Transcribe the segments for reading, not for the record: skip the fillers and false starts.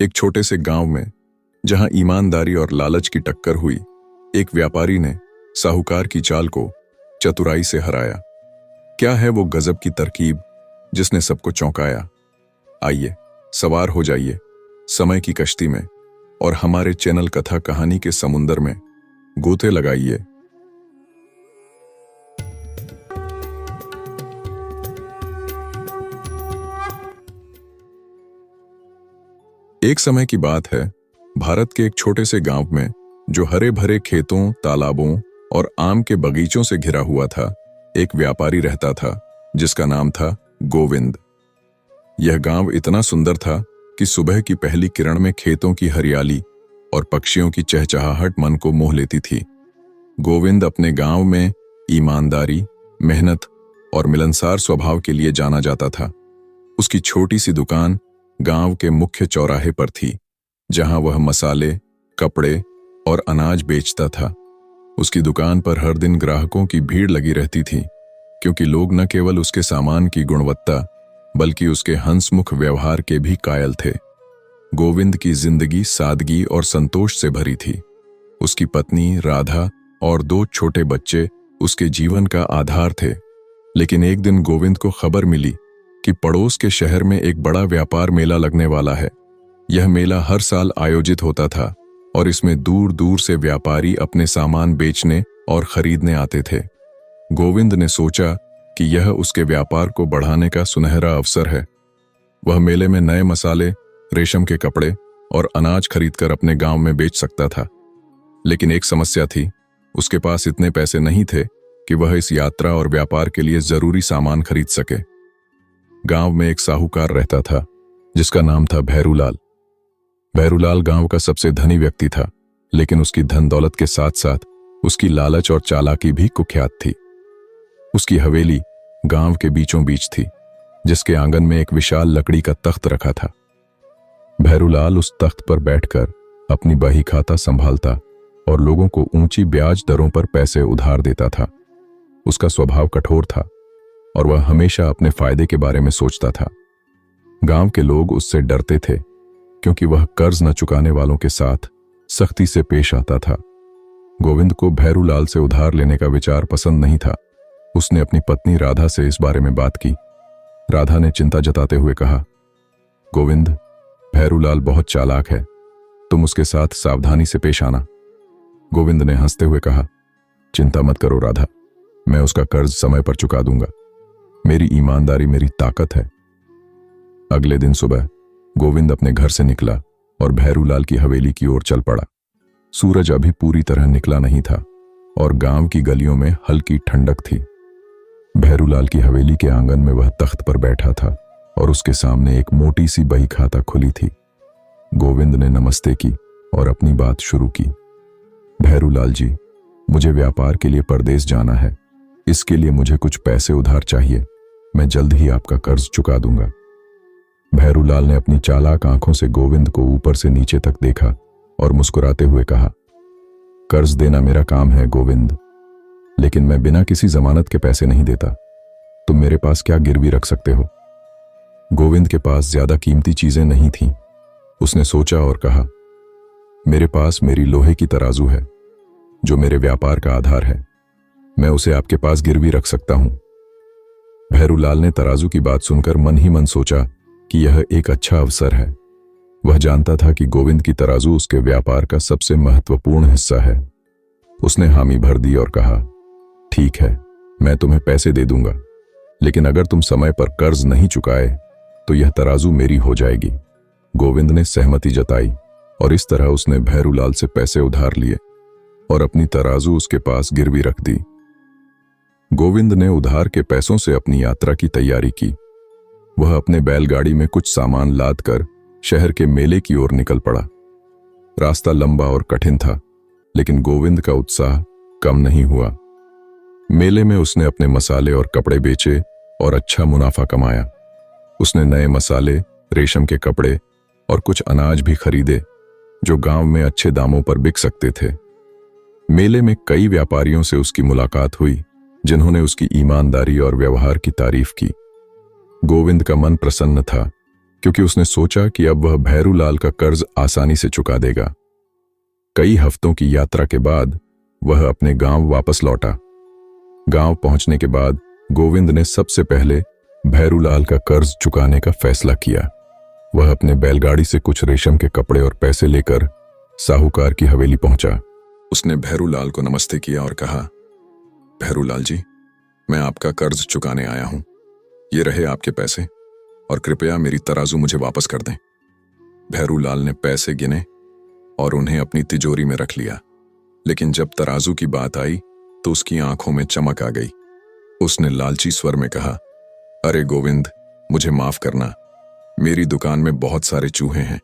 एक छोटे से गांव में, जहां ईमानदारी और लालच की टक्कर हुई, एक व्यापारी ने साहूकार की चाल को चतुराई से हराया। क्या है वो गजब की तरकीब जिसने सबको चौंकाया? आइए, सवार हो जाइए समय की कश्ती में और हमारे चैनल कथा कहानी के समुंदर में गोते लगाइए। एक समय की बात है, भारत के एक छोटे से गांव में, जो हरे भरे खेतों, तालाबों और आम के बगीचों से घिरा हुआ था, एक व्यापारी रहता था जिसका नाम था गोविंद। यह गांव इतना सुंदर था कि सुबह की पहली किरण में खेतों की हरियाली और पक्षियों की चहचहाहट मन को मोह लेती थी। गोविंद अपने गांव में ईमानदारी, मेहनत और मिलनसार स्वभाव के लिए जाना जाता था। उसकी छोटी सी दुकान गांव के मुख्य चौराहे पर थी, जहां वह मसाले, कपड़े और अनाज बेचता था। उसकी दुकान पर हर दिन ग्राहकों की भीड़ लगी रहती थी, क्योंकि लोग न केवल उसके सामान की गुणवत्ता बल्कि उसके हंसमुख व्यवहार के भी कायल थे। गोविंद की जिंदगी सादगी और संतोष से भरी थी। उसकी पत्नी राधा और 2 छोटे बच्चे उसके जीवन का आधार थे। लेकिन एक दिन गोविंद को खबर मिली कि पड़ोस के शहर में एक बड़ा व्यापार मेला लगने वाला है। यह मेला हर साल आयोजित होता था और इसमें दूर दूर से व्यापारी अपने सामान बेचने और खरीदने आते थे। गोविंद ने सोचा कि यह उसके व्यापार को बढ़ाने का सुनहरा अवसर है। वह मेले में नए मसाले, रेशम के कपड़े और अनाज खरीदकर अपने गांव में बेच सकता था। लेकिन एक समस्या थी, उसके पास इतने पैसे नहीं थे कि वह इस यात्रा और व्यापार के लिए जरूरी सामान खरीद सके। गांव में एक साहूकार रहता था जिसका नाम था भैरूलाल। भैरूलाल गांव का सबसे धनी व्यक्ति था, लेकिन उसकी धन दौलत के साथ साथ उसकी लालच और चालाकी भी कुख्यात थी। उसकी हवेली गांव के बीचों बीच थी, जिसके आंगन में एक विशाल लकड़ी का तख्त रखा था। भैरूलाल उस तख्त पर बैठकर अपनी बही खाता संभालता और लोगों को ऊंची ब्याज दरों पर पैसे उधार देता था। उसका स्वभाव कठोर था और वह हमेशा अपने फायदे के बारे में सोचता था। गांव के लोग उससे डरते थे, क्योंकि वह कर्ज न चुकाने वालों के साथ सख्ती से पेश आता था। गोविंद को भैरूलाल से उधार लेने का विचार पसंद नहीं था। उसने अपनी पत्नी राधा से इस बारे में बात की। राधा ने चिंता जताते हुए कहा, गोविंद, भैरूलाल बहुत चालाक है, तुम उसके साथ सावधानी से पेश आना। गोविंद ने हंसते हुए कहा, चिंता मत करो राधा, मैं उसका कर्ज समय पर चुका दूंगा। मेरी ईमानदारी मेरी ताकत है। अगले दिन सुबह गोविंद अपने घर से निकला और भैरूलाल की हवेली की ओर चल पड़ा। सूरज अभी पूरी तरह निकला नहीं था और गांव की गलियों में हल्की ठंडक थी। भैरूलाल की हवेली के आंगन में वह तख्त पर बैठा था और उसके सामने एक मोटी सी बही खाता खुली थी। गोविंद ने नमस्ते की और अपनी बात शुरू की। भैरूलाल जी, मुझे व्यापार के लिए परदेश जाना है। इसके लिए मुझे कुछ पैसे उधार चाहिए। मैं जल्द ही आपका कर्ज चुका दूंगा। भैरूलाल ने अपनी चालाक आंखों से गोविंद को ऊपर से नीचे तक देखा और मुस्कुराते हुए कहा, कर्ज देना मेरा काम है गोविंद, लेकिन मैं बिना किसी जमानत के पैसे नहीं देता। तुम मेरे पास क्या गिरवी रख सकते हो? गोविंद के पास ज्यादा कीमती चीजें नहीं थीं। उसने सोचा और कहा, मेरे पास मेरी लोहे की तराजू है, जो मेरे व्यापार का आधार है। मैं उसे आपके पास गिरवी रख सकता हूं। भैरूलाल ने तराजू की बात सुनकर मन ही मन सोचा कि यह एक अच्छा अवसर है। वह जानता था कि गोविंद की तराजू उसके व्यापार का सबसे महत्वपूर्ण हिस्सा है। उसने हामी भर दी और कहा, ठीक है, मैं तुम्हें पैसे दे दूंगा, लेकिन अगर तुम समय पर कर्ज नहीं चुकाए तो यह तराजू मेरी हो जाएगी। गोविंद ने सहमति जताई और इस तरह उसने भैरूलाल से पैसे उधार लिए और अपनी तराजू उसके पास गिरवी रख दी। गोविंद ने उधार के पैसों से अपनी यात्रा की तैयारी की। वह अपने बैलगाड़ी में कुछ सामान लादकर शहर के मेले की ओर निकल पड़ा। रास्ता लंबा और कठिन था, लेकिन गोविंद का उत्साह कम नहीं हुआ। मेले में उसने अपने मसाले और कपड़े बेचे और अच्छा मुनाफा कमाया। उसने नए मसाले, रेशम के कपड़े और कुछ अनाज भी खरीदे, जो गांव में अच्छे दामों पर बिक सकते थे। मेले में कई व्यापारियों से उसकी मुलाकात हुई, जिन्होंने उसकी ईमानदारी और व्यवहार की तारीफ की। गोविंद का मन प्रसन्न था, क्योंकि उसने सोचा कि अब वह भैरूलाल का कर्ज आसानी से चुका देगा। कई हफ्तों की यात्रा के बाद वह अपने गांव वापस लौटा। गांव पहुंचने के बाद गोविंद ने सबसे पहले भैरूलाल का कर्ज चुकाने का फैसला किया। वह अपने बैलगाड़ी से कुछ रेशम के कपड़े और पैसे लेकर साहूकार की हवेली पहुंचा। उसने भैरूलाल को नमस्ते किया और कहा, भैरूलाल जी, मैं आपका कर्ज चुकाने आया हूं। ये रहे आपके पैसे और कृपया मेरी तराजू मुझे वापस कर दें। भैरूलाल ने पैसे गिने और उन्हें अपनी तिजोरी में रख लिया, लेकिन जब तराजू की बात आई तो उसकी आंखों में चमक आ गई। उसने लालची स्वर में कहा, अरे गोविंद, मुझे माफ करना, मेरी दुकान में बहुत सारे चूहे हैं।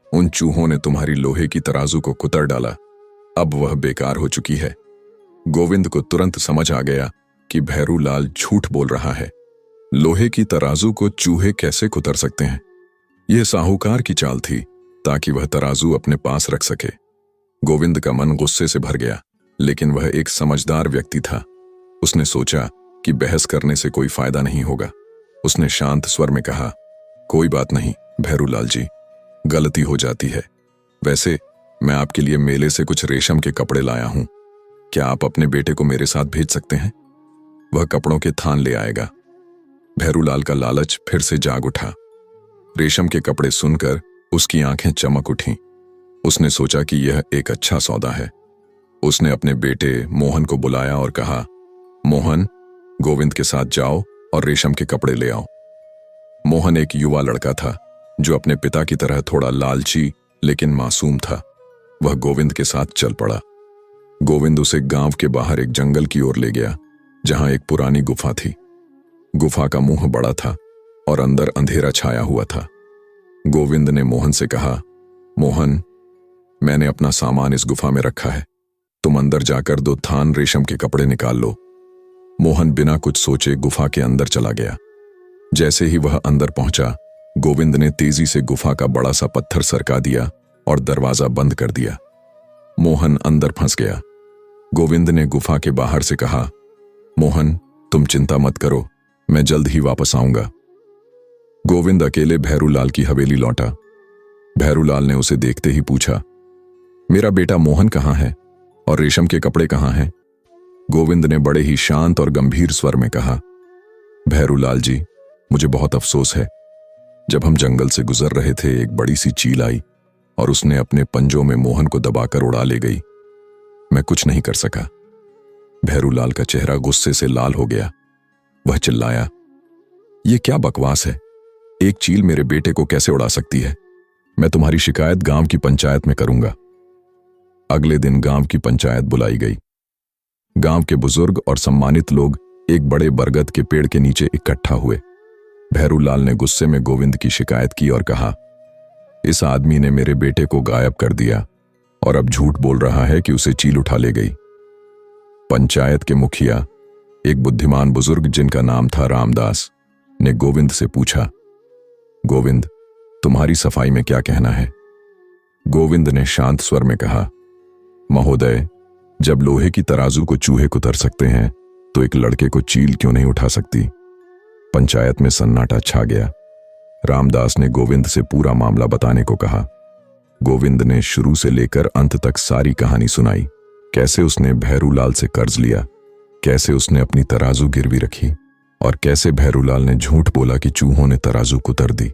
उन चूहों ने तुम्हारी लोहे की तराजू को कुतर डाला। अब वह बेकार हो चुकी है। गोविंद को तुरंत समझ आ गया कि भैरूलाल झूठ बोल रहा है। लोहे की तराजू को चूहे कैसे कुतर सकते हैं? यह साहूकार की चाल थी ताकि वह तराजू अपने पास रख सके। गोविंद का मन गुस्से से भर गया, लेकिन वह एक समझदार व्यक्ति था। उसने सोचा कि बहस करने से कोई फायदा नहीं होगा। उसने शांत स्वर में कहा, कोई बात नहीं भैरूलाल जी, गलती हो जाती है। वैसे मैं आपके लिए मेले से कुछ रेशम के कपड़े लाया हूं। क्या आप अपने बेटे को मेरे साथ भेज सकते हैं? वह कपड़ों के थान ले आएगा। भैरूलाल का लालच फिर से जाग उठा। रेशम के कपड़े सुनकर उसकी आंखें चमक उठीं। उसने सोचा कि यह एक अच्छा सौदा है। उसने अपने बेटे मोहन को बुलाया और कहा, मोहन, गोविंद के साथ जाओ और रेशम के कपड़े ले आओ। मोहन एक युवा लड़का था जो अपने पिता की तरह थोड़ा लालची लेकिन मासूम था। वह गोविंद के साथ चल पड़ा। गोविंद उसे गांव के बाहर एक जंगल की ओर ले गया, जहां एक पुरानी गुफा थी। गुफा का मुंह बड़ा था और अंदर अंधेरा छाया हुआ था। गोविंद ने मोहन से कहा, मोहन, मैंने अपना सामान इस गुफा में रखा है। तुम अंदर जाकर 2 थान रेशम के कपड़े निकाल लो। मोहन बिना कुछ सोचे गुफा के अंदर चला गया। जैसे ही वह अंदर पहुंचा, गोविंद ने तेजी से गुफा का बड़ा सा पत्थर सरका दिया और दरवाजा बंद कर दिया। मोहन अंदर फंस गया। गोविंद ने गुफा के बाहर से कहा, मोहन, तुम चिंता मत करो, मैं जल्द ही वापस आऊंगा। गोविंद अकेले भैरूलाल की हवेली लौटा। भैरूलाल ने उसे देखते ही पूछा, मेरा बेटा मोहन कहाँ है और रेशम के कपड़े कहाँ हैं? गोविंद ने बड़े ही शांत और गंभीर स्वर में कहा, भैरूलाल जी, मुझे बहुत अफसोस है। जब हम जंगल से गुजर रहे थे, एक बड़ी सी चील आई और उसने अपने पंजों में मोहन को दबाकर उड़ा ले गई। मैं कुछ नहीं कर सका। भैरूलाल का चेहरा गुस्से से लाल हो गया। वह चिल्लाया, यह क्या बकवास है? एक चील मेरे बेटे को कैसे उड़ा सकती है? मैं तुम्हारी शिकायत गांव की पंचायत में करूंगा। अगले दिन गांव की पंचायत बुलाई गई। गांव के बुजुर्ग और सम्मानित लोग एक बड़े बरगद के पेड़ के नीचे इकट्ठा हुए। भैरूलाल ने गुस्से में गोविंद की शिकायत की और कहा, इस आदमी ने मेरे बेटे को गायब कर दिया और अब झूठ बोल रहा है कि उसे चील उठा ले गई। पंचायत के मुखिया, एक बुद्धिमान बुजुर्ग जिनका नाम था रामदास, ने गोविंद से पूछा, गोविंद, तुम्हारी सफाई में क्या कहना है? गोविंद ने शांत स्वर में कहा, महोदय, जब लोहे की तराजू को चूहे कुतर सकते हैं तो एक लड़के को चील क्यों नहीं उठा सकती? पंचायत में सन्नाटा छा गया। रामदास ने गोविंद से पूरा मामला बताने को कहा। गोविंद ने शुरू से लेकर अंत तक सारी कहानी सुनाई। कैसे उसने भैरूलाल से कर्ज लिया, कैसे उसने अपनी तराजू गिरवी रखी और कैसे भैरूलाल ने झूठ बोला कि चूहों ने तराजू कुतर दी।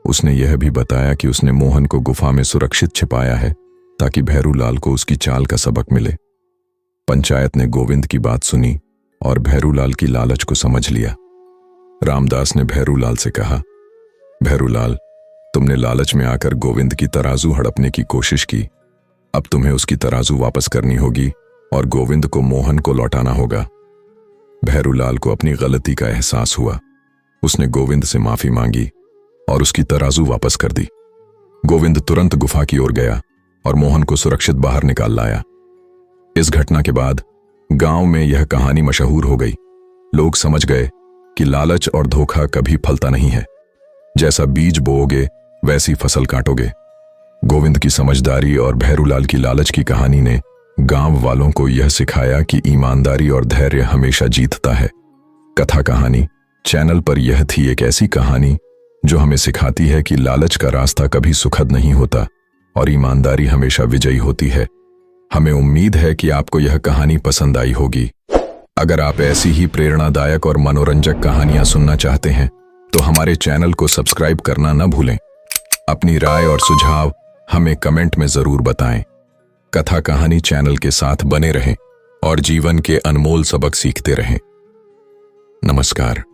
उसने यह भी बताया कि उसने मोहन को गुफा में सुरक्षित छिपाया है ताकि भैरूलाल को उसकी चाल का सबक मिले। पंचायत ने गोविंद की बात सुनी और भैरूलाल की लालच को समझ लिया। रामदास ने भैरूलाल से कहा, भैरूलाल, तुमने लालच में आकर गोविंद की तराजू हड़पने की कोशिश की। अब तुम्हें उसकी तराजू वापस करनी होगी और गोविंद को मोहन को लौटाना होगा। भैरूलाल को अपनी गलती का एहसास हुआ। उसने गोविंद से माफी मांगी और उसकी तराजू वापस कर दी। गोविंद तुरंत गुफा की ओर गया और मोहन को सुरक्षित बाहर निकाल लाया। इस घटना के बाद गांव में यह कहानी मशहूर हो गई। लोग समझ गए कि लालच और धोखा कभी फलता नहीं है। जैसा बीज बोओगे वैसी फसल काटोगे। गोविंद की समझदारी और भैरूलाल की लालच की कहानी ने गांव वालों को यह सिखाया कि ईमानदारी और धैर्य हमेशा जीतता है। कथा कहानी चैनल पर यह थी एक ऐसी कहानी जो हमें सिखाती है कि लालच का रास्ता कभी सुखद नहीं होता और ईमानदारी हमेशा विजयी होती है। हमें उम्मीद है कि आपको यह कहानी पसंद आई होगी। अगर आप ऐसी ही प्रेरणादायक और मनोरंजक कहानियां सुनना चाहते हैं तो हमारे चैनल को सब्सक्राइब करना न भूलें। अपनी राय और सुझाव हमें कमेंट में जरूर बताएं। कथा कहानी चैनल के साथ बने रहें और जीवन के अनमोल सबक सीखते रहें। नमस्कार।